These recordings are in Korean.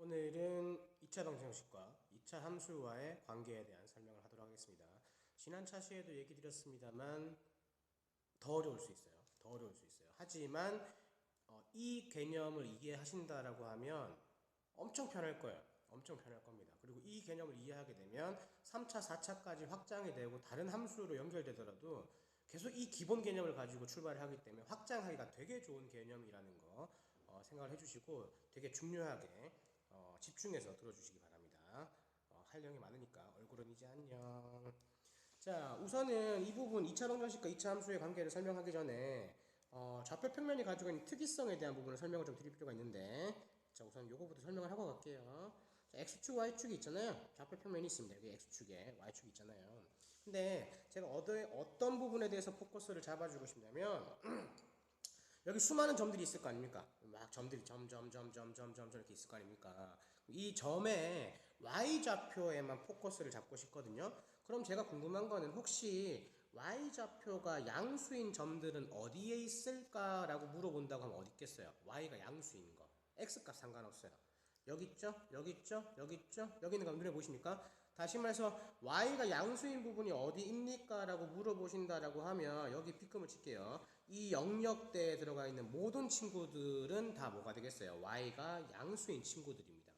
오늘은 2차 방정식과 2차 함수와의 관계에 대한 설명을 하도록 하겠습니다. 지난 차시에도 얘기 드렸습니다만 더 어려울 수 있어요. 더 어려울 수 있어요. 하지만 이 개념을 이해하신다라고 하면 엄청 편할 거예요. 엄청 편할 겁니다. 그리고 이 개념을 이해하게 되면 3차, 4차까지 확장이 되고 다른 함수로 연결되더라도 계속 이 기본 개념을 가지고 출발을 하기 때문에 확장하기가 되게 좋은 개념이라는 거 생각을 해주시고 되게 중요하게 집중해서 들어주시기 바랍니다. 할 내용이 많으니까 얼굴은 이제 안녕. 자, 우선은 이 부분 2차 방정식과 2차 함수의 관계를 설명하기 전에 좌표 평면이 가지고 있는 특이성에 대한 부분을 설명을 좀 드릴 필요가 있는데, 자, 우선 요거부터 설명을 하고 갈게요. 자, X축, Y축이 있잖아요. 좌표 평면이 있습니다. 여기 X축에 Y축이 있잖아요. 근데 제가 어떤 부분에 대해서 포커스를 잡아주고 싶냐면 여기 수많은 점들이 있을 거 아닙니까? 막 점들이 점 이렇게 있을 거 아닙니까? 이 점의 y좌표에만 포커스를 잡고 싶거든요. 그럼 제가 궁금한 거는 혹시 y좌표가 양수인 점들은 어디에 있을까라고 물어본다고 하면 어디 있겠어요? y가 양수인 거. x값 상관없어요. 여기 있죠? 여기 있죠? 여기 있죠? 여기 있는 거 눈에 보이십니까? 다시 말해서 y가 양수인 부분이 어디입니까? 라고 물어보신다라고 하면 여기 B금을 칠게요. 이 영역대에 들어가 있는 모든 친구들은 다 뭐가 되겠어요? y가 양수인 친구들입니다.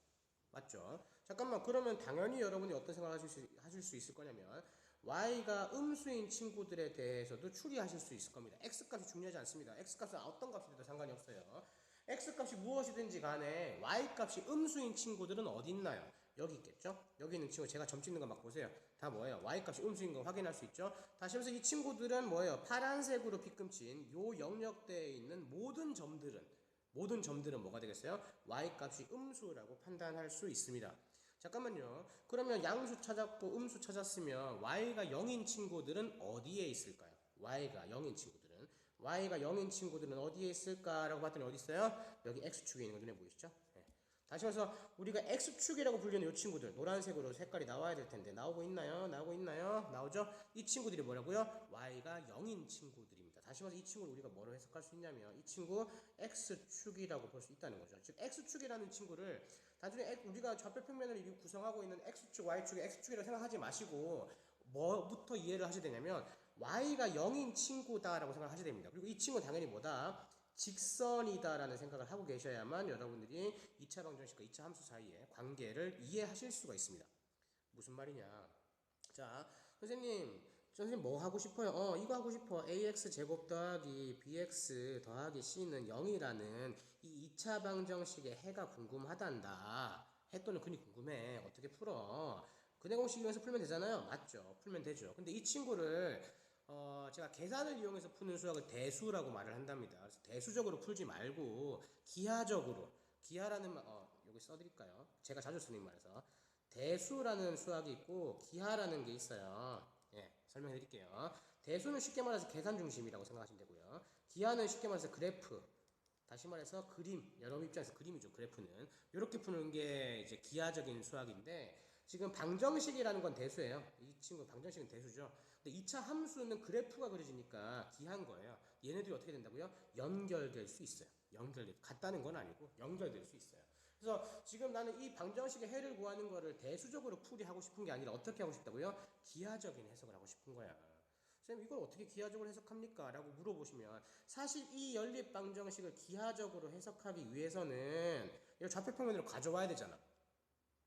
맞죠? 잠깐만, 그러면 당연히 여러분이 어떤 생각을 하실 수 있을 거냐면 y가 음수인 친구들에 대해서도 추리하실 수 있을 겁니다. x값이 중요하지 않습니다. x값은 어떤 값이 돼도 상관이 없어요. x값이 무엇이든지 간에 y값이 음수인 친구들은 어디 있나요? 여기 있겠죠? 여기 있는 친구, 제가 점 찍는 거 막 보세요. 다 뭐예요? y값이 음수인 거 확인할 수 있죠? 다시 말해서 이 친구들은 뭐예요? 파란색으로 빗금친 요 영역대에 있는 모든 점들은 뭐가 되겠어요? y값이 음수라고 판단할 수 있습니다. 잠깐만요. 그러면 양수 찾았고 음수 찾았으면 y가 0인 친구들은 어디에 있을까요? y가 0인 친구들은 어디에 있을까라고 봤더니 어디 있어요? 여기 x축에 있는 거 눈에 보이시죠? 네. 다시 말해서 우리가 x축이라고 불리는 이 친구들, 노란색으로 색깔이 나와야 될 텐데 나오고 있나요? 나오죠? 이 친구들이 뭐라고요? y가 0인 친구들입니다. 다시 말해서 이 친구를 우리가 뭐로 해석할 수 있냐면 이 친구 x축이라고 볼 수 있다는 거죠. 즉 x축이라는 친구를 단순히 우리가 좌표 평면을 구성하고 있는 x축, y축의 x축이라고 생각하지 마시고 뭐부터 이해를 하셔야 되냐면 y가 0인 친구다라고 생각하셔야 됩니다. 그리고 이 친구는 당연히 뭐다? 직선이다라는 생각을 하고 계셔야만 여러분들이 2차 방정식과 2차 함수 사이의 관계를 이해하실 수가 있습니다. 무슨 말이냐? 자, 선생님 뭐 하고 싶어요? 이거 하고 싶어. ax 제곱 더하기 bx 더하기 c는 0이라는 이 2차 방정식의 해가 궁금하단다. 해 또는 근이 궁금해. 어떻게 풀어? 근해 공식 이용해서 풀면 되잖아요. 맞죠? 풀면 되죠. 근데 이 친구를 제가 계산을 이용해서 푸는 수학을 대수라고 말을 한답니다. 그래서 대수적으로 풀지 말고 기하라는 말, 여기 써드릴까요? 제가 자주 쓰는 말에서 대수라는 수학이 있고 기하라는 게 있어요. 예, 설명해 드릴게요. 대수는 쉽게 말해서 계산 중심이라고 생각하시면 되고요. 기하는 쉽게 말해서 그래프, 다시 말해서 그림, 여러분 입장에서 그림이죠. 그래프는 이렇게 푸는 게 이제 기하적인 수학인데 지금 방정식이라는 건 대수예요. 이 친구 방정식은 대수죠. 근데 2차 함수는 그래프가 그려지니까 기한 거예요. 얘네들이 어떻게 된다고요? 연결될 수 있어요. 같다는 건 아니고 연결될 수 있어요. 그래서 지금 나는 이 방정식의 해를 구하는 거를 대수적으로 풀이하고 싶은 게 아니라 어떻게 하고 싶다고요? 기하적인 해석을 하고 싶은 거야. 선생님 이걸 어떻게 기하적으로 해석합니까? 라고 물어보시면 사실 이 연립 방정식을 기하적으로 해석하기 위해서는 이걸 좌표평면으로 가져와야 되잖아.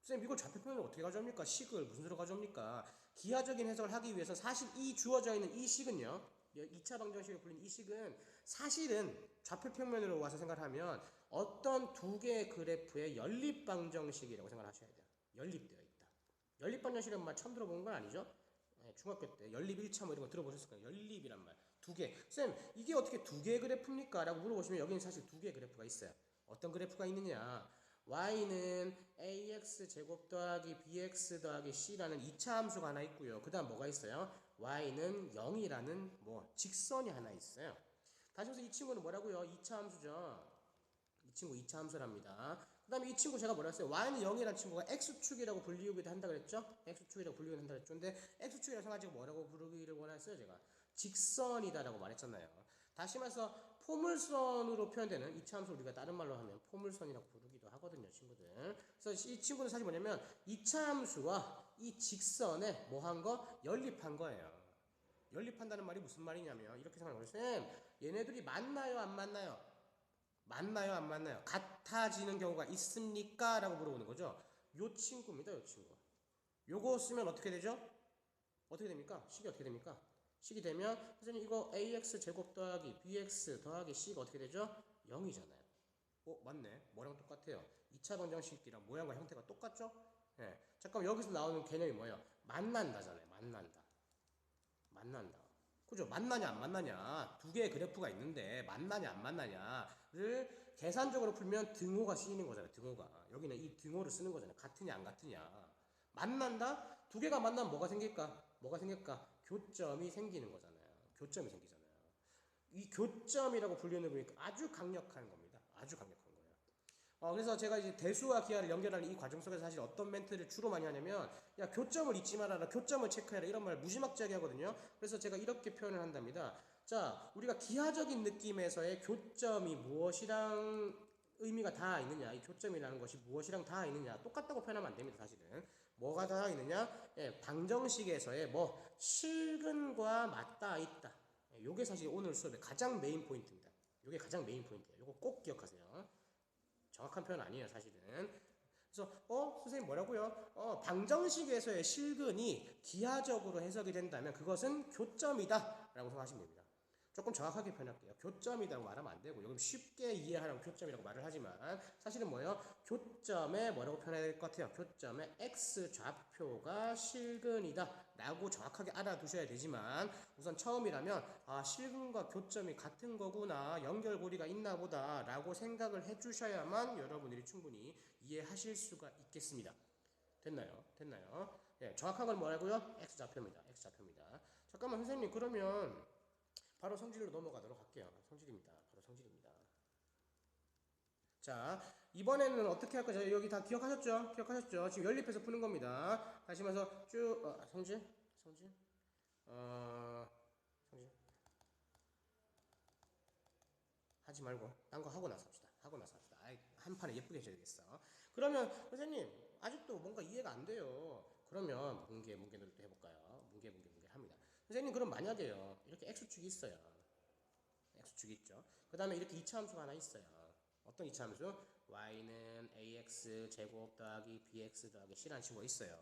선생님 이걸 좌표평면으로 어떻게 가져옵니까? 식을 무슨 수로 가져옵니까? 기하적인 해석을 하기 위해서 사실 이 주어져 있는 이 식은요, 2차 방정식으로 불리는 이 식은 사실은 좌표평면으로 와서 생각하면 어떤 두 개의 그래프의 연립 방정식이라고 생각하셔야 돼요. 연립되어 있다. 연립 방정식이란 말 처음 들어본 건 아니죠? 네, 중학교 때 연립 1차 뭐 이런 거 들어보셨을 거예요. 연립이란 말. 두 개. 쌤, 이게 어떻게 두 개의 그래프입니까? 라고 물어보시면 여기는 사실 두 개의 그래프가 있어요. 어떤 그래프가 있느냐? y는 ax 제곱 더하기 bx 더하기 c라는 2차 함수가 하나 있고요. 그 다음 뭐가 있어요? y는 0이라는 직선이 하나 있어요. 다시 말해서 이 친구는 뭐라고요? 2차 함수죠. 이 친구 2차 함수랍니다. 그 다음에 이 친구 제가 뭐라 했어요? y는 0이라는 친구가 x축이라고 불리우기도 한다 그랬죠? x축이라고 불리우기도 한다 그랬죠? 근데 x축이라고 생각하지고 뭐라고 부르기를 원했어요? 제가 직선이다라고 말했잖아요. 다시 말해서 포물선으로 표현되는 2차 함수를 우리가 다른 말로 하면 포물선이라고 부르기도 하거든요. 하거든요, 친구들. 그래서 이 친구는 사실 뭐냐면 2차 함수와 이 직선에 뭐 한 거? 연립한 거예요. 연립한다는 말이 무슨 말이냐면 이렇게 생각하는 거예요. 쌤, 얘네들이 만나요, 안 만나요? 만나요, 안 만나요? 같아지는 경우가 있습니까? 라고 물어보는 거죠. 요 친구입니다, 요 친구. 요거 쓰면 어떻게 되죠? 어떻게 됩니까? 식이 어떻게 됩니까? 식이 되면 선생님 이거 ax 제곱 더하기 bx 더하기 c가 어떻게 되죠? 0이잖아요. 맞네. 뭐랑 똑같아요. 2차 방정식이랑 모양과 형태가 똑같죠? 예. 잠깐 여기서 나오는 개념이 뭐예요? 만난다잖아요. 만난다. 만난다. 그죠? 만나냐 안 만나냐. 두 개의 그래프가 있는데 만나냐 안 만나냐를 계산적으로 풀면 등호가 쓰이는 거잖아요. 등호가. 여기는 이 등호를 쓰는 거잖아요. 같으냐 안 같으냐. 만난다? 두 개가 만나면 뭐가 생길까? 뭐가 생길까? 교점이 생기는 거잖아요. 교점이 생기잖아요. 이 교점이라고 불리는 거니까 아주 강력한 겁니다. 아주 강력한 거예요. 그래서 제가 이제 대수와 기하를 연결하는 이 과정 속에서 사실 어떤 멘트를 주로 많이 하냐면, 야, 교점을 잊지 말아라, 교점을 체크해라, 이런 말 무지막지하게 하거든요. 그래서 제가 이렇게 표현을 한답니다. 자, 우리가 기하적인 느낌에서의 교점이 무엇이랑 의미가 다 있느냐, 이 교점이라는 것이 무엇이랑 다 있느냐, 똑같다고 표현하면 안 됩니다, 사실은. 뭐가 다 있느냐? 예, 방정식에서의 실근과 맞닿아 있다. 요게 사실 오늘 수업의 가장 메인 포인트입니다. 요게 가장 메인 포인트예요. 요거 꼭 기억하세요. 정확한 표현 아니에요, 사실은. 그래서 선생님 뭐라고요? 방정식에서의 실근이 기하적으로 해석이 된다면 그것은 교점이다 라고 생각하시면 됩니다. 조금 정확하게 표현할게요. 교점이라고 말하면 안 되고, 여기 쉽게 이해하라고 교점이라고 말을 하지만 사실은 뭐예요? 교점에 뭐라고 표현해야 될 것 같아요? 교점에 x 좌표가 실근이다 라고 정확하게 알아두셔야 되지만, 우선 처음이라면 실근과 교점이 같은 거구나, 연결고리가 있나 보다 라고 생각을 해주셔야만 여러분들이 충분히 이해하실 수가 있겠습니다. 됐나요? 됐나요? 예, 정확한 건 뭐라고요? x 좌표입니다. x 좌표입니다. 잠깐만 선생님, 그러면 바로 성질로 넘어가도록 할게요. 성질입니다. 바로 성질입니다. 자, 이번에는 어떻게 할 거죠? 여기 다 기억하셨죠? 기억하셨죠? 지금 연립해서 푸는 겁니다. 다시 말해서 쭉 성질? 성질? 성질? 하지 말고 딴 거 하고 나서 합시다. 하고 나서 합시다. 한 판에 예쁘게 해줘야 되겠어. 그러면 선생님 아직도 뭔가 이해가 안 돼요. 그러면 문제를 또 해볼까요? 문제 합니다. 선생님 그럼 만약에요, 이렇게 x축이 있어요. x축이 있죠. 그 다음에 이렇게 2차 함수가 하나 있어요. 어떤 2차 함수? y는 ax 제곱 더하기 bx 더하기 c라는 친구가 있어요.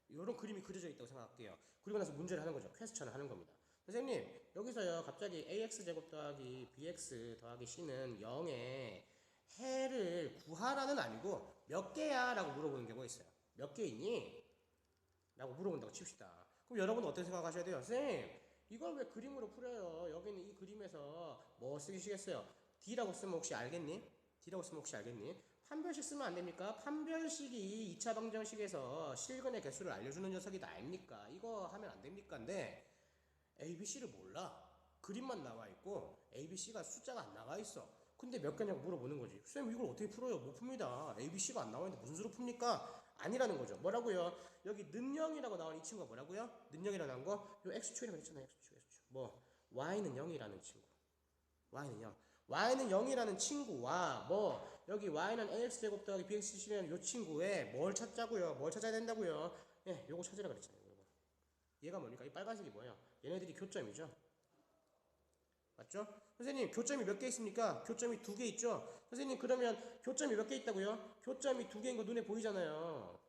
이런 그림이 그려져 있다고 생각할게요. 그리고 나서 문제를 하는 거죠. 퀘스천을 하는 겁니다. 선생님 여기서요 갑자기 ax 제곱 더하기 bx 더하기 c는 0에 해를 구하라는 아니고 몇 개야? 라고 물어보는 경우가 있어요. 몇 개 있니? 라고 물어본다고 칩시다. 그럼 여러분은 어떻게 생각하셔야 돼요? 선생님 이걸 왜 그림으로 풀어요? 여기는 이 그림에서 뭐 쓰시겠어요? D라고 쓰면 혹시 알겠니? D라고 쓰면 혹시 알겠니? 판별식 쓰면 안 됩니까? 판별식이 2차 방정식에서 실근의 개수를 알려주는 녀석이다 아닙니까? 이거 하면 안 됩니까? 근데 A, B, C를 몰라. 그림만 나와 있고 A, B, C가 숫자가 안 나와 있어. 근데 몇 개냐고 물어보는 거지. 쌤 이걸 어떻게 풀어요? 못 풉니다. A, B, C가 안 나와 있는데 무슨 수로 풉니까? 아니라는 거죠. 뭐라고요? 여기 는영이라고 나온 이 친구가 뭐라고요? 는영이라고 나온 거? 요 X축이라고 했잖아요. X축. Y는 0이라는 친구. Y는 0. Y는 0이라는 친구와 여기 Y는 AX제곱 더하기 BXC라는 요 친구에 뭘 찾자고요? 뭘 찾아야 된다고요? 예, 요거 찾으라 그랬잖아요. 요거. 얘가 뭡니까? 이 빨간색이 뭐예요? 얘네들이 교점이죠. 맞죠? 선생님 교점이 몇 개 있습니까? 교점이 2개 있죠? 선생님 그러면 교점이 몇 개 있다고요? 교점이 2개인 거 눈에 보이잖아요.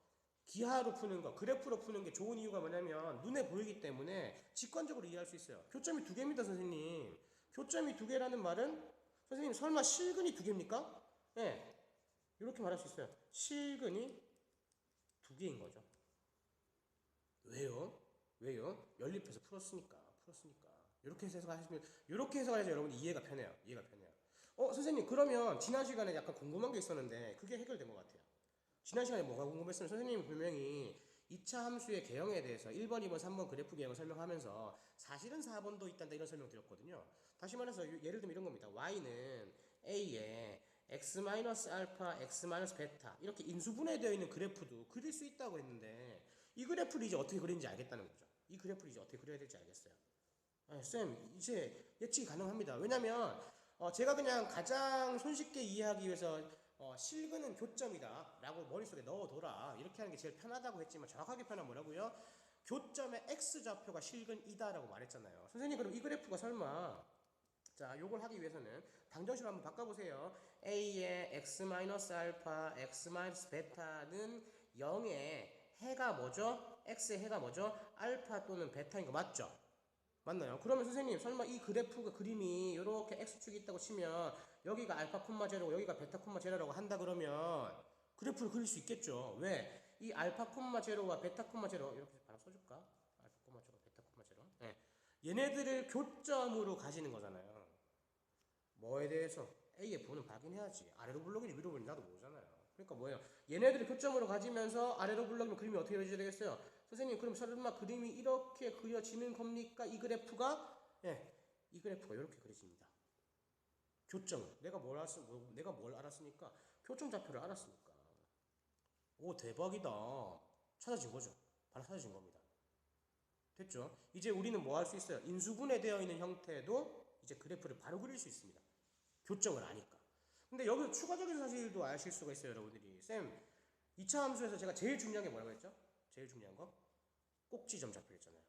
기하로 푸는 거, 그래프로 푸는 게 좋은 이유가 뭐냐면 눈에 보이기 때문에 직관적으로 이해할 수 있어요. 교점이 2개입니다, 선생님. 교점이 2개라는 말은 선생님 설마 실근이 2개입니까? 네, 이렇게 말할 수 있어요. 실근이 2개인 거죠. 왜요? 연립해서 풀었으니까. 이렇게 해석하시면 여러분이 이해가 편해요. 선생님 그러면 지난 시간에 약간 궁금한 게 있었는데 그게 해결된 것 같아요. 지난 시간에 뭐가 궁금했으면 선생님이 분명히 2차 함수의 개형에 대해서 1번, 2번, 3번 그래프 개형을 설명하면서 사실은 4번도 있단다 이런 설명 드렸거든요. 다시 말해서 예를 들면 이런 겁니다. y는 a에 x-알파, x-베타 이렇게 인수분해되어 있는 그래프도 그릴 수 있다고 했는데 이 그래프를 이제 어떻게 그리는지 알겠다는 거죠. 이 그래프를 이제 어떻게 그려야 될지 알겠어요. 쌤 이제 예측이 가능합니다. 왜냐면 제가 그냥 가장 손쉽게 이해하기 위해서 실근은 교점이다 라고 머릿속에 넣어둬라. 이렇게 하는 게 제일 편하다고 했지만 정확하게 표현하면 뭐라고요? 교점의 x좌표가 실근이다 라고 말했잖아요. 선생님 그럼 이 그래프가 설마 자 요걸 하기 위해서는 방정식을 한번 바꿔보세요. a의 x-알파 x-베타는 0의 해가 뭐죠? x의 해가 뭐죠? 알파 또는 베타인 거 맞죠? 맞나요? 그러면 선생님 설마 이 그래프가 그림이 이렇게 x축이 있다고 치면 여기가 알파 콤마 제로고 여기가 베타 콤마 제로라고 한다 그러면 그래프를 그릴 수 있겠죠. 왜? 이 알파 콤마 제로와 베타 콤마 제로 이렇게 바로 써줄까? 알파 콤마 제로, 베타 콤마 제로. 네. 얘네들을 교점으로 가지는 거잖아요. 뭐에 대해서? A의 부호는 확인해야지. 아래로 불러기지 위로 불러기 나도 모르잖아요. 그러니까 뭐예요? 얘네들을 교점으로 가지면서 아래로 불러기면 그림이 어떻게 그려져야 되겠어요? 선생님 그럼 설마 그림이 이렇게 그려지는 겁니까? 이 그래프가? 예, 이 그래프가 이렇게 그려집니다. 교점을 내가 뭘 알았으니까 교점 좌표를 알았으니까. 오 대박이다. 찾아진 거죠. 바로 찾아진 겁니다. 됐죠? 이제 우리는 뭐 할 수 있어요? 인수분해 되어 있는 형태도 이제 그래프를 바로 그릴 수 있습니다. 교점을 아니까. 근데 여기서 추가적인 사실도 아실 수가 있어요, 여러분들이. 쌤, 2차 함수에서 제가 제일 중요한 게 뭐라고 했죠? 제일 중요한 거? 꼭지점 좌표였잖아요.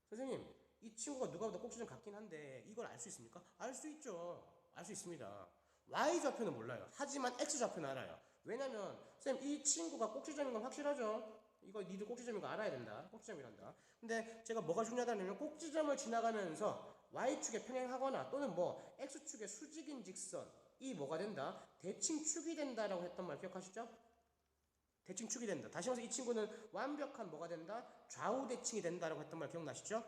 선생님, 이 친구가 누가 보다 꼭지점 같긴 한데 이걸 알 수 있습니까? 알 수 있죠. 알 수 있습니다. y 좌표는 몰라요. 하지만 x 좌표는 알아요. 왜냐면 쌤, 이 친구가 꼭지점인 건 확실하죠? 이거 니들 꼭지점인 거 알아야 된다. 꼭지점이란다. 근데 제가 뭐가 중요하다면 꼭지점을 지나가면서 y축에 평행하거나 또는 뭐 x축의 수직인 직선이 뭐가 된다? 대칭축이 된다라고 했던 말 기억하시죠? 대칭축이 된다. 다시 말해서 이 친구는 완벽한 뭐가 된다? 좌우 대칭이 된다라고 했던 말 기억나시죠?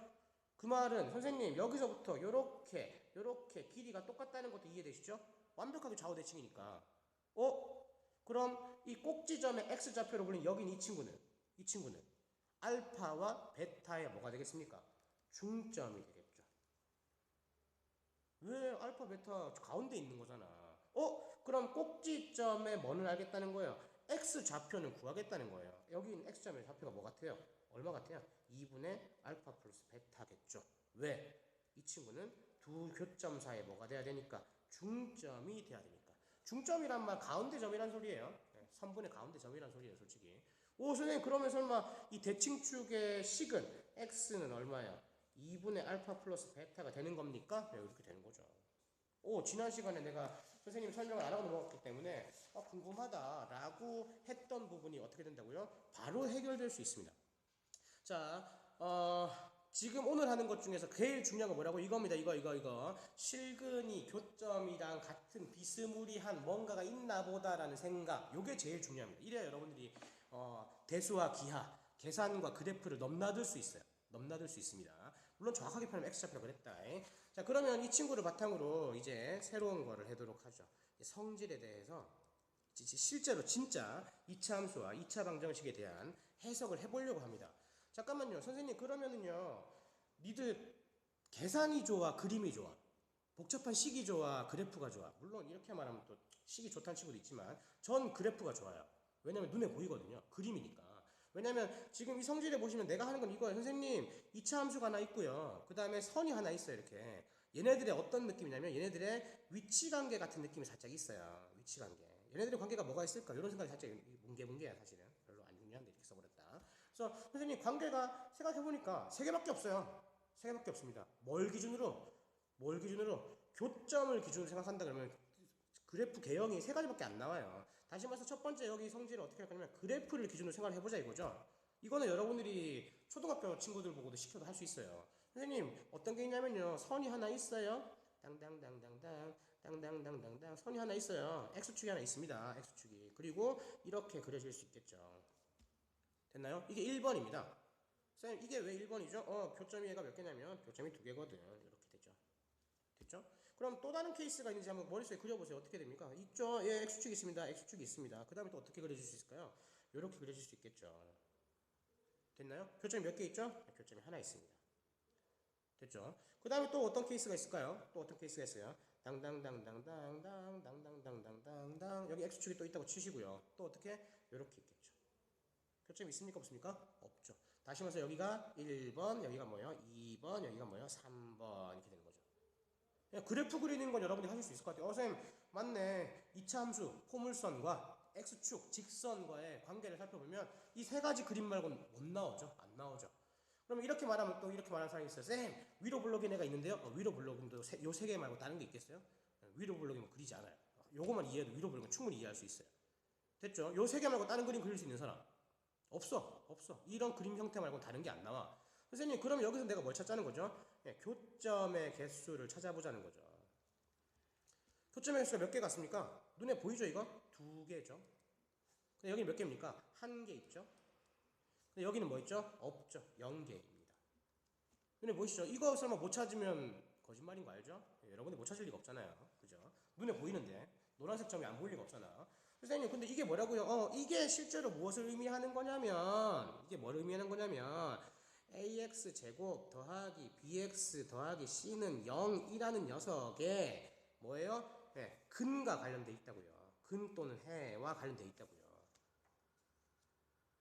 그 말은 선생님 여기서부터 요렇게 길이가 똑같다는 것도 이해되시죠? 완벽하게 좌우 대칭이니까. 그럼 이 꼭지점의 x좌표로 불린 여긴 이 친구는 알파와 베타의 뭐가 되겠습니까? 중점이 되겠죠. 왜 알파 베타 가운데 있는 거잖아. 그럼 꼭지점의 뭐는 알겠다는 거예요? x좌표는 구하겠다는 거예요. 여기 있는 x점의 좌표가 뭐 같아요? 얼마 같아요? 2분의 알파 플러스 베타겠죠. 왜? 이 친구는 두 교점 사이에 뭐가 돼야 되니까? 중점이 돼야 되니까. 중점이란 말 가운데 점이란 소리예요. 선분의 가운데 점이란 소리예요, 솔직히. 선생님 그러면 설마 이 대칭축의 식은 x는 얼마야? 2분의 알파 플러스 베타가 되는 겁니까? 네, 이렇게 되는 거죠. 지난 시간에 내가 선생님 설명을 안 하고 넘어갔기 때문에 궁금하다라고 했던 부분이 어떻게 된다고요? 바로 해결될 수 있습니다. 자, 지금 오늘 하는 것 중에서 제일 중요한 거 뭐라고? 이겁니다. 이거. 실근이 교점이랑 같은 비스무리한 뭔가가 있나 보다라는 생각. 요게 제일 중요합니다. 이래야 여러분들이 대수와 기하, 계산과 그래프를 넘나들 수 있어요. 넘나들 수 있습니다. 물론 정확하게 표현하면 x좌표라고 그랬다. 자, 그러면 이 친구를 바탕으로 이제 새로운 거를 하도록 하죠. 성질에 대해서 실제로 진짜 2차 함수와 2차 방정식에 대한 해석을 해보려고 합니다. 잠깐만요. 선생님 그러면은요. 니들 계산이 좋아? 그림이 좋아? 복잡한 식이 좋아? 그래프가 좋아? 물론 이렇게 말하면 또 식이 좋다는 친구도 있지만 전 그래프가 좋아요. 왜냐면 눈에 보이거든요. 그림이니까. 왜냐면 지금 이 성질에 보시면 내가 하는 건 이거예요. 선생님 2차 함수가 하나 있고요. 그 다음에 선이 하나 있어요. 이렇게. 얘네들의 어떤 느낌이냐면 얘네들의 위치관계 같은 느낌이 살짝 있어요. 위치관계. 얘네들의 관계가 뭐가 있을까? 이런 생각이 살짝 뭉게뭉게야 사실은. 별로 안 중요한데 이렇게 써버렸다. 그래서 선생님 관계가 생각해보니까 세 개밖에 없어요. 세 개밖에 없습니다. 뭘 기준으로? 교점을 기준으로 생각한다 그러면 그래프 개형이 세 가지밖에 안 나와요. 다시 말해서 첫 번째 여기 성질을 어떻게 할 거냐면 그래프를 기준으로 생각을 해보자 이거죠. 이거는 여러분들이 초등학교 친구들 보고도 시켜도 할 수 있어요. 선생님 어떤 게 있냐면요. 선이 하나 있어요. 땅땅땅땅땅 선이 하나 있어요. x축이 하나 있습니다. x축이. 그리고 이렇게 그려질 수 있겠죠. 됐나요? 이게 1번입니다. 선생님 이게 왜 1번이죠? 교점이 얘가 몇 개냐면 교점이 2개거든. 이렇게 됐죠? 그럼 또 다른 케이스가 있는지 한번 머릿속에 그려보세요. 어떻게 됩니까? 있죠? 예, x축이 있습니다. x축이 있습니다. 그 다음에 또 어떻게 그려질 수 있을까요? 이렇게 그려질 수 있겠죠. 됐나요? 교점이 몇 개 있죠? 교점이 하나 있습니다. 됐죠? 그 다음에 또 어떤 케이스가 있을까요? 또 어떤 케이스가 있어요? 당당당당당당당당당당당 여기 x축이 또 있다고 치시고요. 또 어떻게? 이렇게 있겠죠. 교점이 있습니까? 없습니까? 없죠. 다시 말해서 여기가 1번, 여기가 뭐예요? 2번, 여기가 뭐예요? 3번 이렇게 되는 거죠. 그래프 그리는 건 여러분들이 하실 수 있을 것 같아요. 선생님 맞네. 2차 함수 포물선과 x축 직선과의 관계를 살펴보면 이 세 가지 그림 말고는 못 나오죠. 안 나오죠. 그러면 이렇게 말하면 또 이렇게 말하는 사람이 있어요. 쌤, 위로 블록인 애가 있는데요. 위로 블록인도 요 세 개 말고 다른 게 있겠어요? 위로 블록이면 그리지 않아요. 요거만 이해해도 위로 블록은 충분히 이해할 수 있어요. 됐죠? 요 세 개 말고 다른 그림 그릴 수 있는 사람 없어. 이런 그림 형태 말고 다른 게 안 나와. 선생님, 그럼 여기서 내가 뭘 찾자는 거죠? 교점의 개수를 찾아보자는 거죠. 교점의 개수가 몇 개 같습니까? 눈에 보이죠, 이거? 2개죠. 근데 여기 몇 개입니까? 1개 있죠? 근데 여기는 뭐 있죠? 없죠. 0개입니다. 눈에 보이시죠? 이거 설마 못 찾으면 거짓말인 거 알죠? 여러분이 못 찾을 리가 없잖아요. 그죠? 눈에 보이는데 노란색 점이 안 보일 리가 없잖아. 선생님, 근데 이게 뭐라고요? 이게 실제로 무엇을 의미하는 거냐면, 이게 뭘 의미하는 거냐면, ax 제곱 더하기 bx 더하기 c는 0이라는 녀석에 뭐예요? 네, 근과 관련돼 있다고요. 근 또는 해와 관련돼 있다고요.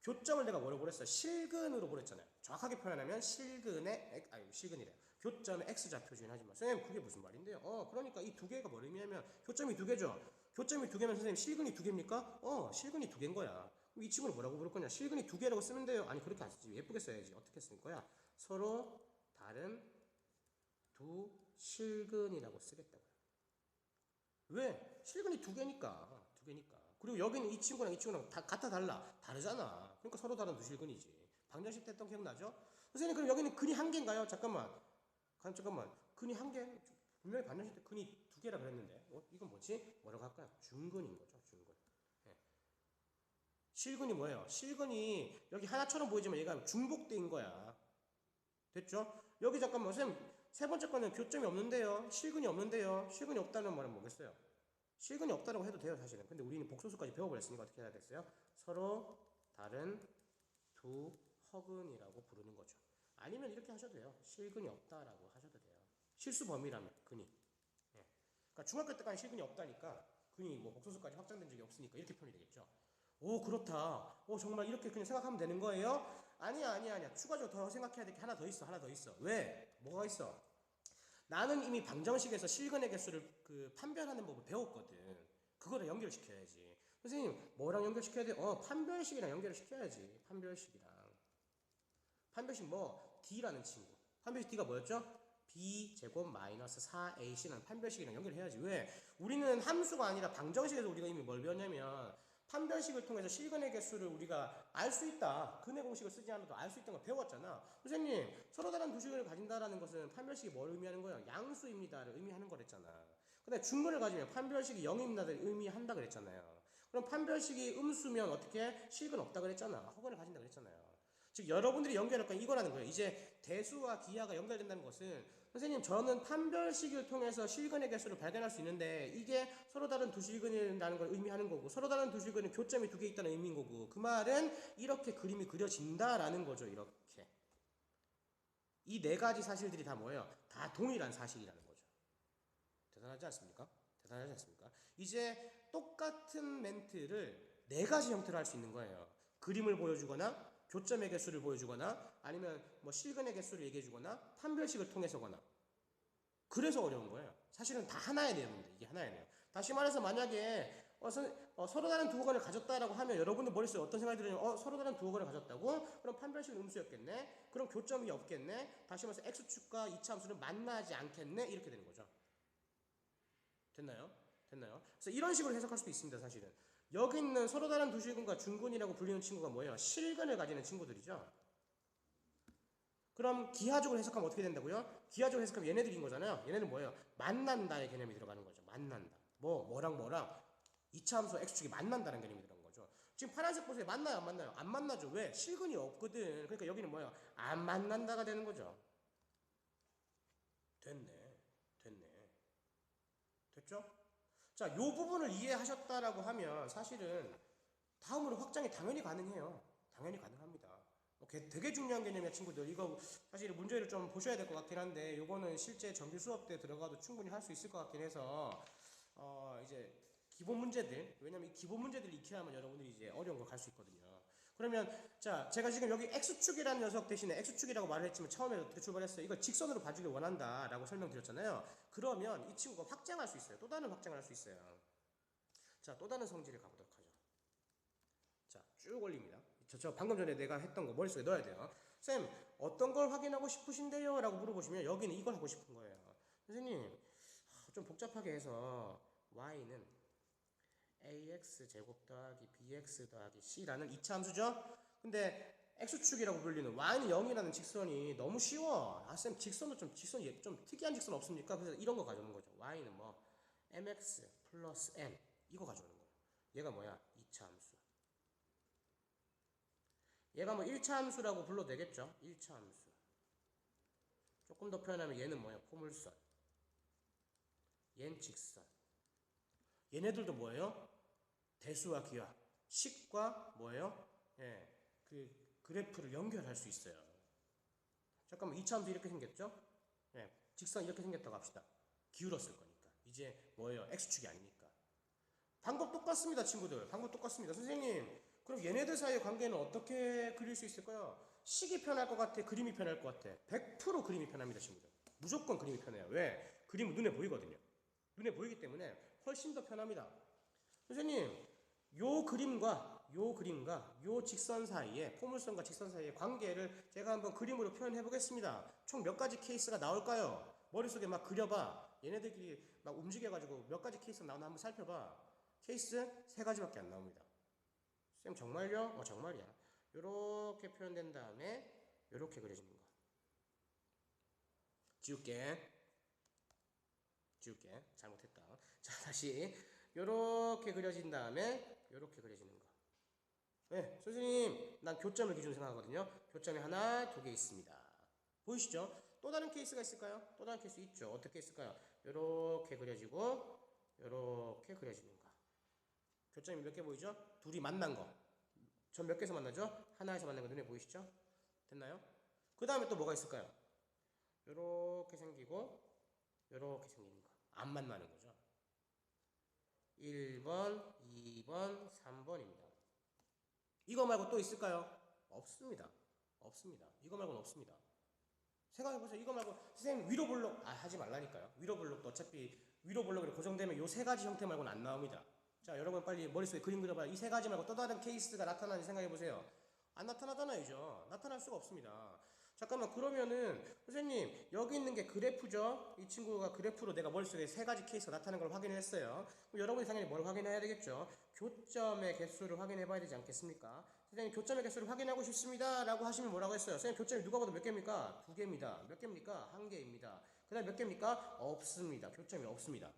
교점을 내가 뭐라고 그랬어요? 실근으로 그랬잖아요. 정확하게 표현하면 실근이래요. 교점의 x좌표 주인하지만 선생님 그게 무슨 말인데요? 그러니까 이 두 개가 뭘 의미하면 교점이 2개죠. 교점이 2개면 선생님 실근이 2개입니까? 실근이 2개인 거야. 그럼 이 친구를 뭐라고 부를 거냐? 실근이 2개라고 쓰면 돼요. 아니 그렇게 안 쓰지. 예쁘게 써야지. 어떻게 쓸 거야? 서로 다른 두 실근이라고 쓰겠다고요. 왜? 실근이 2개니까. 2개니까. 그리고 여기는 이 친구랑 이 친구랑 다 같아 달라? 다르잖아. 그러니까 서로 다른 두 실근이지. 방정식 때 했던 기억나죠? 선생님 그럼 여기는 근이 1개인가요? 잠깐만. 근이 1개? 분명히 반정식 때 근이 2개라 그랬는데 이건 뭐지? 뭐라고 할까요? 중근인 거죠. 중근. 네. 실근이 뭐예요? 실근이 여기 하나처럼 보이지만 얘가 중복대인 거야. 됐죠? 여기 잠깐만 선생님 세 번째 거는 교점이 없는데요. 실근이 없는데요. 실근이 없다는 말은 뭐겠어요? 실근이 없다라고 해도 돼요 사실은. 근데 우리는 복소수까지 배워버렸으니까 어떻게 해야 되겠어요? 서로 다른 두 허근이라고 부르는 거죠. 아니면 이렇게 하셔도 돼요. 실근이 없다라고 하셔도 돼요. 실수 범위라면 근이. 예. 그러니까 중학교 때까지 실근이 없다니까 근이 뭐 복소수까지 확장된 적이 없으니까 이렇게 표현이 되겠죠. 오 그렇다. 정말 이렇게 그냥 생각하면 되는 거예요? 아니야. 추가적으로 더 생각해야 될 게 하나 더 있어. 왜? 뭐가 있어? 나는 이미 방정식에서 실근의 개수를 판별하는 법을 배웠거든. 그거를 연결시켜야지. 선생님 뭐랑 연결시켜야 돼? 판별식이랑 연결을 시켜야지. 판별식 뭐 D라는 친구. 판별식 D가 뭐였죠? B제곱 마이너스 4AC는 판별식이랑 연결해야지. 왜? 우리는 함수가 아니라 방정식에서 우리가 이미 뭘 배웠냐면 판별식을 통해서 실근의 개수를 우리가 알 수 있다. 근의 공식을 쓰지 않아도 알 수 있다는 걸 배웠잖아. 선생님, 서로 다른 두 식을 가진다라는 것은 판별식이 뭘 의미하는 거예요? 양수입니다를 의미하는 거랬잖아. 근데 중근을 가지면 판별식이 0입니다를 의미한다 그랬잖아요. 그럼 판별식이 음수면 어떻게? 실근 없다 그랬잖아. 허근을 가진다 그랬잖아요. 즉 여러분들이 연결할 건 이거라는 거예요. 이제 대수와 기하가 연결된다는 것은 선생님 저는 판별식을 통해서 실근의 개수를 발견할 수 있는데 이게 서로 다른 두 실근이라는 걸 의미하는 거고 서로 다른 두 실근은 교점이 2개 있다는 의미인 거고 그 말은 이렇게 그림이 그려진다라는 거죠. 이렇게 이 네 가지 사실들이 다 뭐예요? 다 동일한 사실이라는 거죠. 대단하지 않습니까? 이제 똑같은 멘트를 네 가지 형태로 할 수 있는 거예요. 그림을 보여주거나 교점의 개수를 보여주거나 아니면 뭐 실근의 개수를 얘기해주거나 판별식을 통해서거나. 그래서 어려운 거예요. 사실은 다 하나의 내용인데 이게 하나의 내용. 다시 말해서 만약에 서로 다른 두 호간을 가졌다라고 하면 여러분들 머릿속에 어떤 생각이 들으냐면 서로 다른 두 호간을 가졌다고? 그럼 판별식은 음수였겠네? 그럼 교점이 없겠네? 다시 말해서 x축과 2차 함수는 만나지 않겠네? 이렇게 되는 거죠. 됐나요? 그래서 이런 식으로 해석할 수도 있습니다 사실은. 여기 있는 서로 다른 두 실근과 중근이라고 불리는 친구가 뭐예요? 실근을 가지는 친구들이죠. 그럼 기하적으로 해석하면 어떻게 된다고요? 기하적으로 해석하면 얘네들인 거잖아요. 얘네는 뭐예요? 만난다의 개념이 들어가는 거죠. 만난다. 뭐랑 2차 함수 x축이 만난다는 개념이 들어간 거죠. 지금 파란색 보세요. 만나요 안 만나요? 안 만나죠. 왜? 실근이 없거든. 그러니까 여기는 뭐예요? 안 만난다가 되는 거죠. 됐네. 됐죠? 자, 요 부분을 이해하셨다라고 하면 사실은 다음으로 확장이 당연히 가능해요. 당연히 가능합니다. 되게 중요한 개념이야 친구들. 이거 사실 문제를 좀 보셔야 될 것 같긴 한데 요거는 실제 정규 수업 때 들어가도 충분히 할 수 있을 것 같긴 해서 이제 기본 문제들, 왜냐면 이 기본 문제들을 익혀야 하면 여러분들이 이제 어려운 거 갈 수 있거든요. 그러면 자 제가 지금 여기 x축이라는 녀석 대신에 x축이라고 말을 했지만 처음에 어떻게 출발했어요? 이걸 직선으로 봐주길 원한다 라고 설명드렸잖아요. 그러면 이 친구가 확장할 수 있어요. 또 다른 확장을 할 수 있어요. 자, 또 다른 성질을 가보도록 하죠. 자, 쭉 올립니다. 저 방금 전에 내가 했던 거 머릿속에 넣어야 돼요. 쌤, 어떤 걸 확인하고 싶으신데요? 라고 물어보시면 여기는 이걸 하고 싶은 거예요. 선생님, 좀 복잡하게 해서 y는 ax 제곱 더하기 bx 더하기 c라는 2차 함수죠? 근데 x축이라고 불리는 y는 0이라는 직선이 너무 쉬워. 아, 쌤, 직선이 좀 특이한 직선 없습니까? 그래서 이런 거 가져오는 거죠. y는 뭐 mx 플러스 n 이거 가져오는 거예요. 얘가 뭐야? 2차 함수. 얘가 뭐 1차 함수라고 불러도 되겠죠? 1차 함수. 조금 더 표현하면 얘는 뭐야? 포물선. 얘는 직선. 얘네들도 뭐예요? 대수와 기하. 식과 뭐예요? 예, 그 그래프를 연결할 수 있어요. 잠깐만, 2차 함수 이렇게 생겼죠? 예, 직선 이렇게 생겼다고 합시다. 기울었을 거니까. 이제 뭐예요? x축이 아니니까. 방법 똑같습니다, 친구들. 방법 똑같습니다. 선생님, 그럼 얘네들 사이의 관계는 어떻게 그릴 수 있을까요? 식이 편할 것 같아? 그림이 편할 것 같아? 100% 그림이 편합니다, 친구들. 무조건 그림이 편해요. 왜? 그림은 눈에 보이거든요. 눈에 보이기 때문에 훨씬 더 편합니다. 선생님, 요 그림과 요 직선 사이에, 포물선과 직선 사이의 관계를 제가 한번 그림으로 표현해 보겠습니다. 총 몇 가지 케이스가 나올까요? 머릿속에 막 그려봐. 얘네들끼리 막 움직여가지고 몇 가지 케이스가 나오나 한번 살펴봐. 케이스 3가지밖에 안 나옵니다. 쌤, 정말요? 정말이야. 요렇게 표현된 다음에 요렇게 그려지는 거. 지울게. 잘못했다. 자, 다시 요렇게 그려진 다음에 요렇게 그려지는 거. 네, 선생님, 난 교점을 기준으로 생각하거든요. 교점이 하나, 2개 있습니다. 보이시죠? 또 다른 케이스가 있을까요? 또 다른 케이스 있죠. 어떻게 있을까요? 요렇게 그려지고 요렇게 그려지는 거. 교점이 몇 개 보이죠? 둘이 만난 거. 전 몇 개에서 만나죠? 하나에서 만난 거 눈에 보이시죠? 됐나요? 그 다음에 또 뭐가 있을까요? 요렇게 생기고 요렇게 생기는 거. 안 만나는 거죠. 1번, 2번, 3번입니다. 이거 말고 또 있을까요? 없습니다. 이거 말고는 없습니다. 생각해보세요. 이거 말고 선생님 위로 블록 하지 말라니까요. 위로 블록도 어차피 위로 블록으로 고정되면 요 3가지 형태 말고는 안 나옵니다. 자, 여러분 빨리 머릿속에 그림 그려봐요. 이 3가지 말고 또 다른 케이스가 나타나는지 생각해보세요. 안 나타나잖아요. 나타날 수가 없습니다. 잠깐만, 그러면은 선생님 여기 있는 게 그래프죠? 이 친구가 그래프로 내가 머릿속에 3가지 케이스가 나타나는 걸 확인을 했어요. 그럼 여러분이 당연히 뭘 확인해야 되겠죠? 교점의 개수를 확인해 봐야 되지 않겠습니까? 선생님, 교점의 개수를 확인하고 싶습니다 라고 하시면 뭐라고 했어요? 선생님, 교점이 누가 봐도 몇 개입니까? 2개입니다. 몇 개입니까? 1개입니다. 그 다음 몇 개입니까? 없습니다. 교점이 없습니다.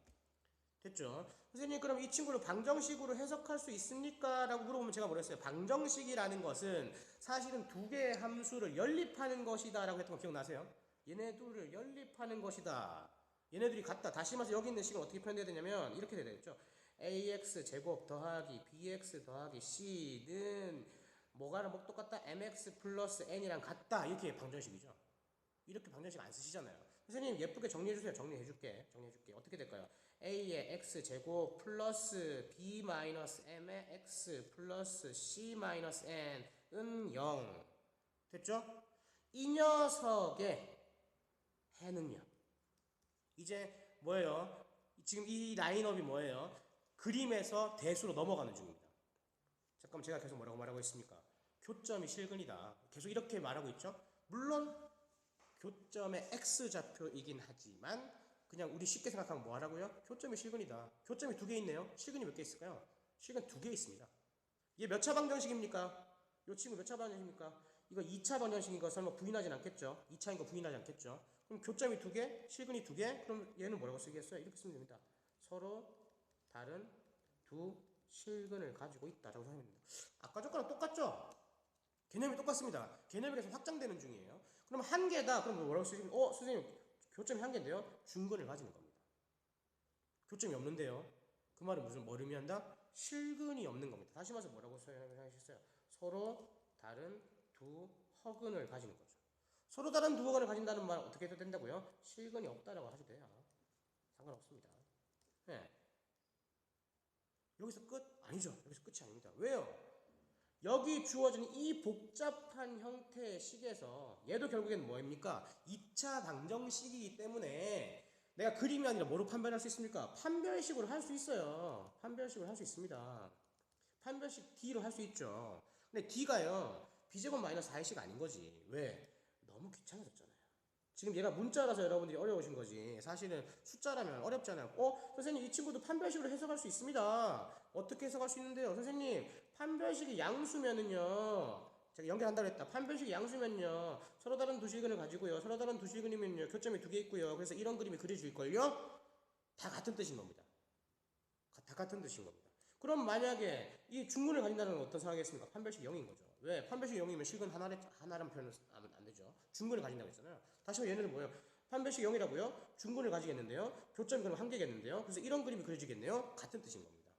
됐죠? 선생님, 그럼 이 친구를 방정식으로 해석할 수 있습니까? 라고 물어보면 제가 뭐랬어요? 방정식이라는 것은 사실은 2개의 함수를 연립하는 것이다 라고 했던 거 기억나세요? 얘네 둘을 연립하는 것이다. 얘네들이 같다. 다시 말해서 여기 있는 식은 어떻게 표현돼야 되냐면 이렇게 돼야 되겠죠? ax 제곱 더하기 bx 더하기 c는 뭐가랑 뭐 똑같다? mx 플러스 n이랑 같다. 이렇게 방정식이죠. 이렇게 방정식 안 쓰시잖아요. 선생님, 예쁘게 정리해주세요. 정리해줄게. 어떻게 될까요? a의 x 제곱 플러스 b 마이너스 m의 x 플러스 c 마이너스 n은 0. 됐죠? 이 녀석의 해는요. 이제 뭐예요? 지금 이 라인업이 뭐예요? 그림에서 대수로 넘어가는 중입니다. 잠깐만, 제가 계속 뭐라고 말하고 있습니까? 교점이 실근이다. 계속 이렇게 말하고 있죠? 물론 교점의 x좌표이긴 하지만 그냥 우리 쉽게 생각하면 뭐 하라고요? 교점이 실근이다. 교점이 2개 있네요. 실근이 몇 개 있을까요? 실근 2개 있습니다. 얘 몇 차 방정식입니까? 이 친구 몇 차 방정식입니까? 이거 2차 방정식인 거 설마 부인하진 않겠죠? 2차인 거 부인하지 않겠죠? 그럼 교점이 2개, 실근이 2개, 그럼 얘는 뭐라고 쓰겠어요? 이렇게 쓰면 됩니다. 서로 다른 두 실근을 가지고 있다라고 생각합니다. 아까 저거랑 똑같죠? 개념이 똑같습니다. 개념이 계속 확장되는 중이에요. 그럼 한 개다. 그럼 뭐라고 쓰시면 선생님, 교점이 한 개인데요? 중근을 가지는 겁니다. 교점이 없는데요? 그 말은 뭘 의미한다? 실근이 없는 겁니다. 다시 말해서 뭐라고 생각하셨어요? 서로 다른 두 허근을 가지는 거죠. 서로 다른 두 허근을 가진다는 말 어떻게 해도 된다고요? 실근이 없다라고 하셔도 돼요. 상관없습니다. 네. 여기서 끝? 아니죠. 여기서 끝이 아닙니다. 왜요? 여기 주어진 이 복잡한 형태의 식에서 얘도 결국엔 뭐입니까? 2차 방정식이기 때문에 내가 그림이 아니라 뭐로 판별할 수 있습니까? 판별식으로 할 수 있어요. 판별식으로 할 수 있습니다. 판별식 D로 할 수 있죠. 근데 D가요, B제곱 마이너스 4일씩 아닌 거지. 왜? 너무 귀찮아졌잖아요. 지금 얘가 문자라서 여러분들이 어려우신 거지. 사실은 숫자라면 어렵잖아요. 선생님, 이 친구도 판별식으로 해석할 수 있습니다. 어떻게 해석할 수 있는데요? 선생님, 판별식이 양수면은요, 제가 연결한다고 했다. 판별식이 양수면요, 서로 다른 두 실근을 가지고요, 서로 다른 두 실근이면요, 교점이 두 개 있고요. 그래서 이런 그림이 그려질걸요? 다 같은 뜻인 겁니다. 다 같은 뜻인 겁니다. 그럼 만약에 이 중근을 가진다는 건 어떤 상황이겠습니까? 판별식 0인 거죠. 왜? 판별식 0이면 실근 하나란 표현을 하면 안 되죠. 중근을 가진다고 했잖아요. 다시 한번 얘네는 뭐예요? 판별식 0이라고요? 중근을 가지겠는데요. 교점이 그럼 한 개겠는데요. 그래서 이런 그림이 그려지겠네요. 같은 뜻인 겁니다.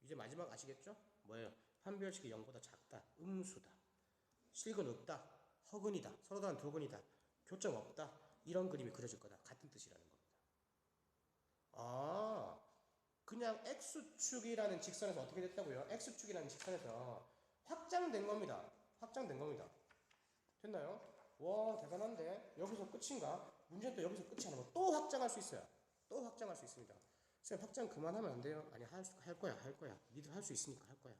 이제 마지막 아시겠죠? 뭐예요? 판별식이 0보다 작다. 음수다. 실근 없다. 허근이다. 서로 다른 도근이다. 교점 없다. 이런 그림이 그려질 거다. 같은 뜻이라는 겁니다. 아, 그냥 X축이라는 직선에서 어떻게 됐다고요? X축이라는 직선에서 확장된 겁니다. 확장된 겁니다. 됐나요? 와, 대단한데? 여기서 끝인가? 문제는 또 여기서 끝이 아니고 또 확장할 수 있어요. 또 확장할 수 있습니다. 선생님, 확장 그만하면 안 돼요? 아니, 할 거야, 할 거야. 니들 할 수 있으니까 할 거야.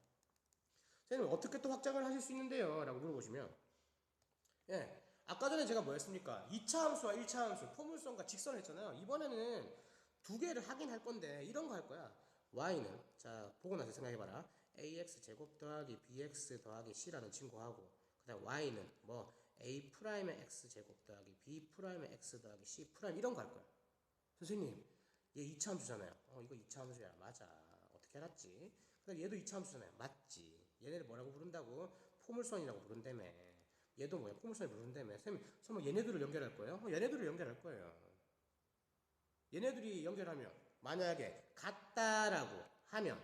선생님, 어떻게 또 확장을 하실 수 있는데요? 라고 물어보시면, 예. 아까 전에 제가 뭐 했습니까? 2차 함수와 1차 함수, 포물선과 직선을 했잖아요. 이번에는 두 개를 하긴 할 건데, 이런 거 할 거야. y는, 자, 보고 나서 생각해봐라. ax 제곱 더하기 bx 더하기 c라는 친구하고, 그 다음 y는 뭐, a 프라임의 x 제곱 더하기 b 프라임의 x 더하기 c 프라임 이런 거 할 거야. 선생님, 얘 2차 함수잖아요. 이거 2차 함수야. 맞아. 어떻게 알았지? 그다음 얘도 2차 함수잖아요. 맞지. 얘네를 뭐라고 부른다고? 포물선이라고 부른다며. 얘도 뭐야? 포물선이 부른다며. 선생님, 설마 얘네들을 연결할 거예요? 얘네들을 연결할 거예요. 얘네들이 연결하면 만약에 같다라고 하면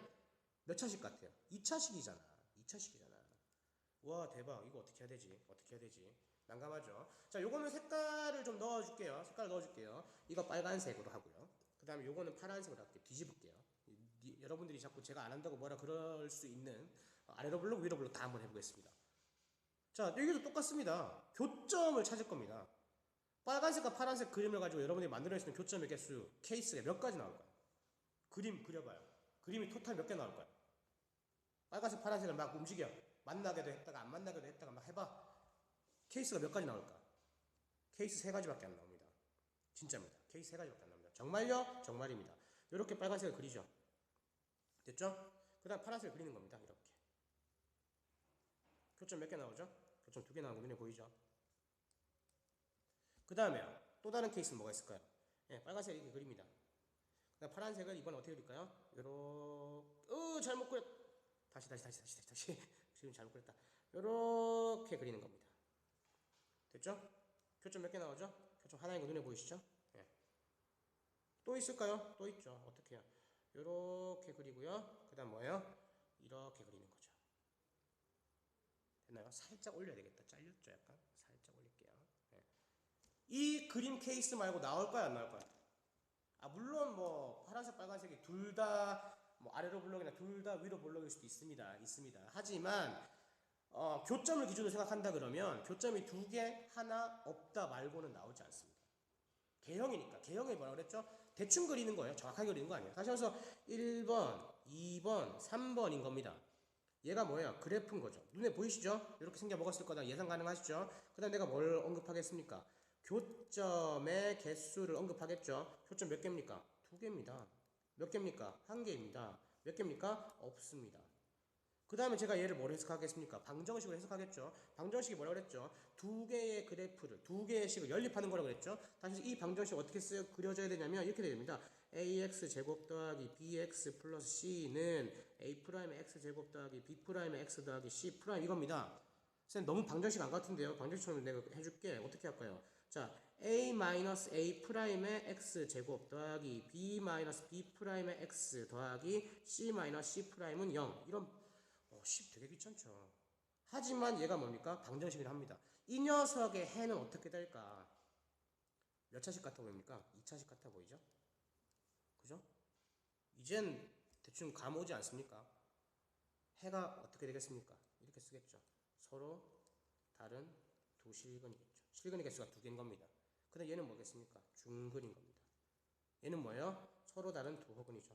몇 차식 같아요? 2차식이잖아. 2차식이잖아. 와, 대박. 이거 어떻게 해야 되지? 어떻게 해야 되지? 난감하죠? 자, 요거는 색깔을 좀 넣어줄게요. 색깔 넣어줄게요. 이거 빨간색으로 하고요. 그 다음에 요거는 파란색으로 할게요. 뒤집을게요. 여러분들이 자꾸 제가 안 한다고 뭐라 그럴 수 있는 아래로 블록, 위로 블록 다 한번 해보겠습니다. 자, 여기도 똑같습니다. 교점을 찾을 겁니다. 빨간색과 파란색 그림을 가지고 여러분들이 만들어낼 수 있는 교점의 개수, 케이스가 몇 가지 나올까요? 그림 그려봐요. 그림이 토탈 몇 개 나올까요? 빨간색, 파란색을 막 움직여. 만나게도 했다가 안 만나게도 했다가 막 해봐. 케이스가 몇 가지 나올까? 케이스 세 가지밖에 안 나옵니다. 진짜입니다. 케이스 세 가지밖에 안 나옵니다. 정말요? 정말입니다. 이렇게 빨간색을 그리죠. 됐죠? 그 다음 파란색을 그리는 겁니다. 이렇게. 교점 몇 개 나오죠? 교점 두 개 나오는 거 눈에 보이죠? 그 다음에 또 다른 케이스는 뭐가 있을까요? 예, 빨간색 이렇게 그립니다. 그다음 파란색은 이번 어떻게 그릴까요? 잘못 그렸. 다시. 지금 잘못 그렸다. 요렇게 그리는 겁니다. 됐죠? 교점 몇 개 나오죠? 교점 하나인 거 눈에 보이시죠? 예. 또 있을까요? 또 있죠. 어떻게 해요? 요렇게 그리고요. 그 다음 뭐예요? 이렇게 그리는 거죠. 됐나요? 살짝 올려야 되겠다. 잘렸죠? 약간? 살짝 올릴게요. 예. 이 그림 케이스 말고 나올까요? 안 나올까요? 물론 뭐 파란색, 빨간색이 둘 다 뭐 아래로 블록이나 둘 다 위로 블록일 수도 있습니다. 하지만 교점을 기준으로 생각한다 그러면 교점이 두 개, 하나 없다 말고는 나오지 않습니다. 개형이니까. 개형이 뭐라 그랬죠? 대충 그리는 거예요. 정확하게 그리는 거 아니에요. 다시 해서 1번, 2번, 3번인 겁니다. 얘가 뭐예요? 그래프인 거죠. 눈에 보이시죠? 이렇게 생겨 먹었을 거다. 예상 가능하시죠? 그 다음 내가 뭘 언급하겠습니까? 교점의 개수를 언급하겠죠. 교점 몇 개입니까? 두 개입니다. 몇 개입니까? 한 개입니다. 몇 개입니까? 없습니다. 그 다음에 제가 얘를 뭘 해석하겠습니까? 방정식으로 해석하겠죠. 방정식이 뭐라고 그랬죠? 두 개의 그래프를, 두 개의 식을 연립하는 거라고 그랬죠. 다시 이 방정식 어떻게 그려져야 되냐면 이렇게 됩니다. ax 제곱 더하기 bx 플러스 c는 a 프라임의 x 제곱 더하기 b 프라임의 x 더하기 c 프라임 이겁니다. 선생님 너무 방정식 안 같은데요. 방정식처럼 내가 해줄게. 어떻게 할까요? 자, a 프라임의 x 제곱 더하기 b b 프라임의 x 더하기 c c 프라임은 0. 이런 10 되게 귀찮죠. 하지만 얘가 뭡니까? 방정식을 합니다. 이 녀석의 해는 어떻게 될까? 몇 차식 같아 보입니까? 2차식 같아 보이죠? 그죠? 이젠 대충 감 오지 않습니까? 해가 어떻게 되겠습니까? 이렇게 쓰겠죠. 서로 다른 두 실근이겠죠. 실근의 개수가 두 개인 겁니다. 근데 얘는 뭐겠습니까? 중근인 겁니다. 얘는 뭐예요? 서로 다른 두 허근이죠.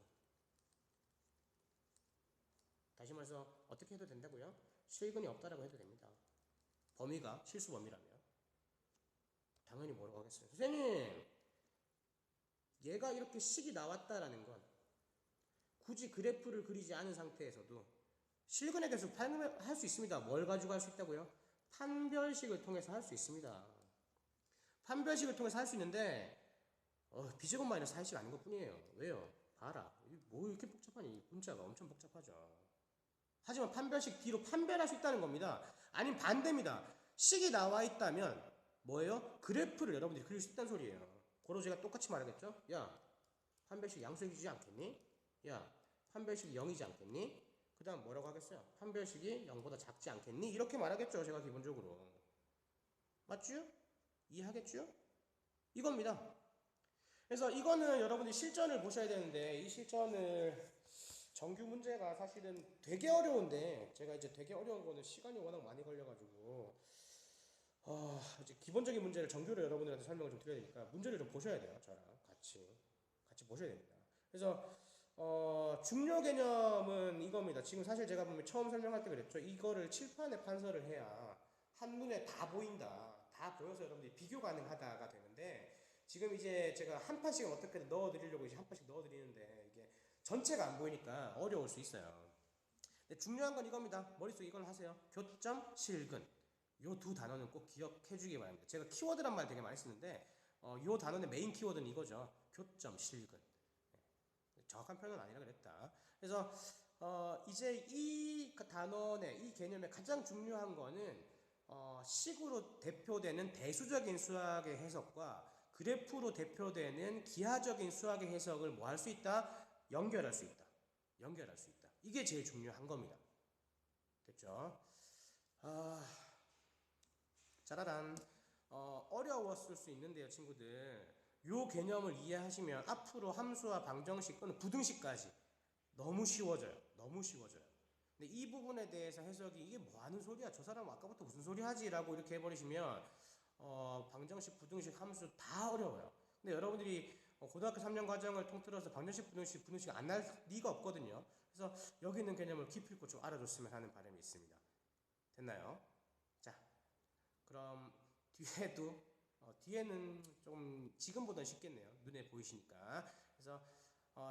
다시 말해서 어떻게 해도 된다고요? 실근이 없다라고 해도 됩니다. 범위가 실수 범위라면. 당연히 뭐라고 하겠어요? 선생님, 얘가 이렇게 식이 나왔다라는 건 굳이 그래프를 그리지 않은 상태에서도 실근에 대해서 할 수 있습니다. 뭘 가지고 할 수 있다고요? 판별식을 통해서 할 수 있습니다. 판별식을 통해서 할 수 있는데 비제곱 마이너스 4식 아닌 것 뿐이에요. 왜요? 봐라. 뭐 이렇게 복잡하니? 문자가 엄청 복잡하죠. 하지만 판별식 D로 판별할 수 있다는 겁니다. 아니면 반대입니다. 식이 나와 있다면 뭐예요? 그래프를 여러분들이 그릴 수 있다는 소리예요. 그러고 제가 똑같이 말하겠죠? 야, 판별식 양수이지 않겠니? 야, 판별식이 0이지 않겠니? 그 다음 뭐라고 하겠어요? 판별식이 0보다 작지 않겠니? 이렇게 말하겠죠, 제가 기본적으로. 맞죠? 이해하겠죠? 이겁니다. 그래서 이거는 여러분들이 실전을 보셔야 되는데, 이 실전을 정규 문제가 사실은 되게 어려운데, 제가 이제 되게 어려운 거는 시간이 워낙 많이 걸려가지고 이제 기본적인 문제를 정규로 여러분들한테 설명을 좀 드려야 되니까 문제를 좀 보셔야 돼요. 저랑 같이 보셔야 됩니다. 그래서 중요 개념은 이겁니다. 지금 사실 제가 보면 처음 설명할 때 그랬죠. 이거를 칠판에 판서를 해야 한눈에 다 보인다. 다 보여서 여러분들이 비교 가능하다가 되는데, 지금 이제 제가 한 판씩은 어떻게든 넣어드리려고 이제 한 판씩 넣어드리는데 이게 전체가 안 보이니까 어려울 수 있어요. 근데 중요한 건 이겁니다. 머릿속에 이걸 하세요. 교점, 실근. 요 두 단어는 꼭 기억해 주기 바랍니다. 제가 키워드란 말 되게 많이 쓰는데 요 단어의 메인 키워드는 이거죠. 교점, 실근. 정확한 표현은 아니라 그랬다. 그래서 이제 이 단원의 이 개념의 가장 중요한 거는 식으로 대표되는 대수적인 수학의 해석과 그래프로 대표되는 기하적인 수학의 해석을 뭐 할 수 있다? 연결할 수 있다. 연결할 수 있다. 이게 제일 중요한 겁니다. 됐죠? 짜라란. 어려웠을 수 있는데요, 친구들. 요 개념을 이해하시면 앞으로 함수와 방정식 또는 부등식까지 너무 쉬워져요. 너무 쉬워져요. 근데 이 부분에 대해서 해석이 이게 뭐 하는 소리야? 저 사람 아까부터 무슨 소리 하지? 라고 이렇게 해버리시면 방정식, 부등식, 함수 다 어려워요. 근데 여러분들이 고등학교 3년 과정을 통틀어서 방정식, 부등식 안 할 리가 없거든요. 그래서 여기 있는 개념을 깊이 있고 좀 알아줬으면 하는 바람이 있습니다. 됐나요? 자, 그럼 뒤에는 좀 지금보다 쉽겠네요. 눈에 보이시니까. 그래서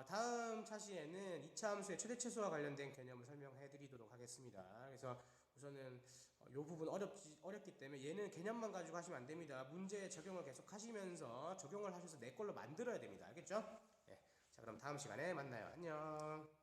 다음 차시에는 2차 함수의 최대치수와 관련된 개념을 설명해 드리도록 하겠습니다. 그래서 우선은 이 부분 어렵기 때문에 얘는 개념만 가지고 하시면 안 됩니다. 문제 적용을 계속 하시면서 적용을 하셔서 내 걸로 만들어야 됩니다. 알겠죠? 네. 자, 그럼 다음 시간에 만나요. 안녕.